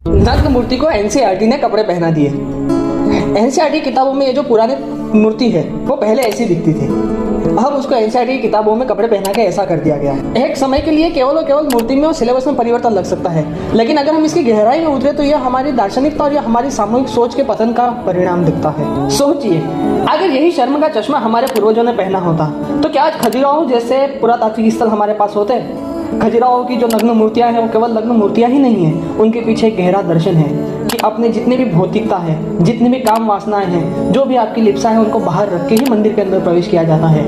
नग्न मूर्ति को एनसीईआरटी ने कपड़े पहना दिए। एनसीईआरटी किताबों में ये जो पुरानी मूर्ति है वो पहले ऐसी दिखती थी, अब उसको एनसीईआरटी की किताबों में कपड़े पहना के ऐसा कर दिया गया है। एक समय के लिए केवल और केवल मूर्ति में और सिलेबस में परिवर्तन लग सकता है, लेकिन अगर हम इसकी गहराई में उतरे तो यह हमारी दार्शनिकता और यह हमारी सामूहिक सोच के पतन का परिणाम दिखता है। सोचिए, अगर यही शर्म का चश्मा हमारे पूर्वजों ने पहना होता तो क्या आज खजुराहो जैसे पुरातात्विक स्थल हमारे पास होते? खजुराहो की जो नग्न मूर्तियां हैं वो केवल नग्न मूर्तियां ही नहीं है, उनके पीछे एक गहरा दर्शन है कि अपने जितनी भी भौतिकता है, जितनी भी काम वासनाएं हैं, जो भी आपकी लिप्सा है, उनको बाहर रख के ही मंदिर के अंदर प्रवेश किया जाता है।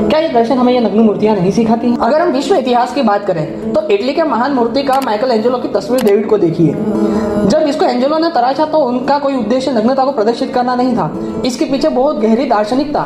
क्या ये दर्शन हमें ये नग्न मूर्तियां नहीं सिखाती? अगर हम विश्व इतिहास की बात करें तो इटली के महान मूर्तिकार माइकल एंजेलो की तस्वीर डेविड को देखिए। जब इसको एंजेलो ने तराशा तो उनका कोई उद्देश्य नग्नता को प्रदर्शित करना नहीं था, इसके पीछे बहुत गहरी दार्शनिकता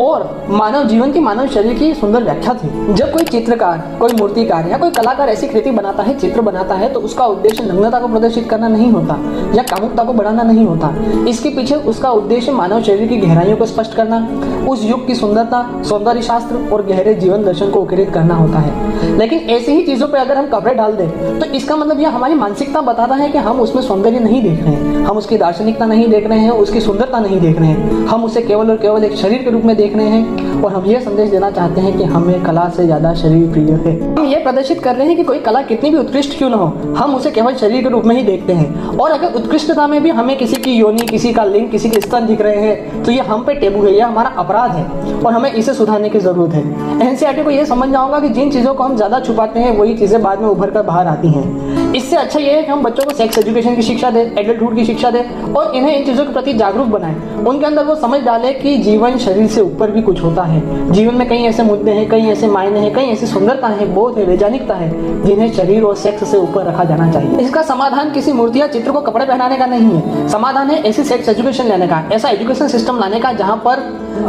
और मानव जीवन की, मानव शरीर की सुंदर व्याख्या थी। जब कोई चित्रकार, कोई मूर्तिकार या कोई कलाकार ऐसी कृति बनाता है, चित्र बनाता है, तो उसका उद्देश्य नग्नता को प्रदर्शित करना नहीं होता या कामुकता को बढ़ाना नहीं होता। इसके पीछे उसका उद्देश्य मानव शरीर की गहराइयों को स्पष्ट करना, उस युग की सुंदरता, सौंदर्य शास्त्र और गहरे जीवन दर्शन को उकेरित करना होता है। लेकिन ऐसी ही चीजों पर अगर हम कपड़े डाल दें तो इसका मतलब यह हमारी मानसिकता बताता है कि हम उसमें सौंदर्य नहीं देख रहे हैं, हम उसकी दार्शनिकता नहीं देख रहे हैं, उसकी सुंदरता नहीं देख रहे हैं, हम उसे केवल और केवल एक शरीर के रूप में देख रहे हैं। और हम यह संदेश देना चाहते हैं कि हमें कला से ज्यादा शरीर प्रिय है। हम ये प्रदर्शित कर रहे हैं कि कोई कला कितनी भी उत्कृष्ट क्यों न हो, हम उसे केवल शरीर के रूप में ही देखते हैं। और अगर उत्कृष्टता में भी हमें किसी की योनि, किसी का लिंग, किसी के स्तन दिख रहे हैं तो ये हम पे टेबू है, यह हमारा अपराध है और हमें इसे सुधारने की जरूरत है। एनसीईआरटी को यह समझना होगा कि जिन चीजों को हम ज्यादा छुपाते हैं वही चीजें बाद में उभर कर बाहर आती हैं। इससे अच्छा यह है कि हम बच्चों को सेक्स एजुकेशन की शिक्षा दें, एडल्टहुड की शिक्षा दें और इन्हें इन चीजों के प्रति जागरूक बनाएं। उनके अंदर वो समझ डालें कि जीवन शरीर से ऊपर भी कुछ होता है। जीवन में कई ऐसे मुद्दे हैं, कई ऐसे मायने हैं, कई ऐसी सुंदरता है, बोध है, वैज्ञानिकता है, जिन्हें शरीर और सेक्स से ऊपर रखा जाना चाहिए। इसका समाधान किसी मूर्ति या चित्र को कपड़े पहनाने का नहीं है, समाधान है ऐसी सेक्स एजुकेशन लेने का, ऐसा एजुकेशन सिस्टम लाने का जहाँ पर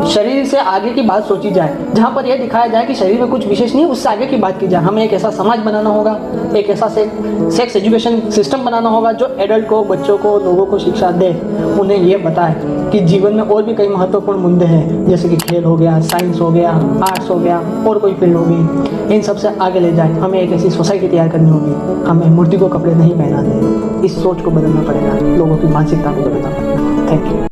शरीर से आगे की बात सोची जाए, जहाँ पर यह दिखाया जाए कि शरीर में कुछ विशेष नहीं, उससे आगे की बात की जाए। हमें एक ऐसा समाज बनाना होगा, एक ऐसा सेक्स एजुकेशन सिस्टम बनाना होगा जो एडल्ट को, बच्चों को, लोगों को शिक्षा दे, उन्हें ये बताए कि जीवन में और भी कई महत्वपूर्ण मुद्दे हैं, जैसे कि खेल हो गया, साइंस हो गया, आर्ट्स हो गया और कोई फील्ड होगी, इन सबसे आगे ले जाए। हमें एक ऐसी सोसाइटी तैयार करनी होगी, हमें मूर्ति को कपड़े नहीं पहनाने, इस सोच को बदलना पड़ेगा, लोगों की मानसिकता को बदलना पड़ेगा। Thank you.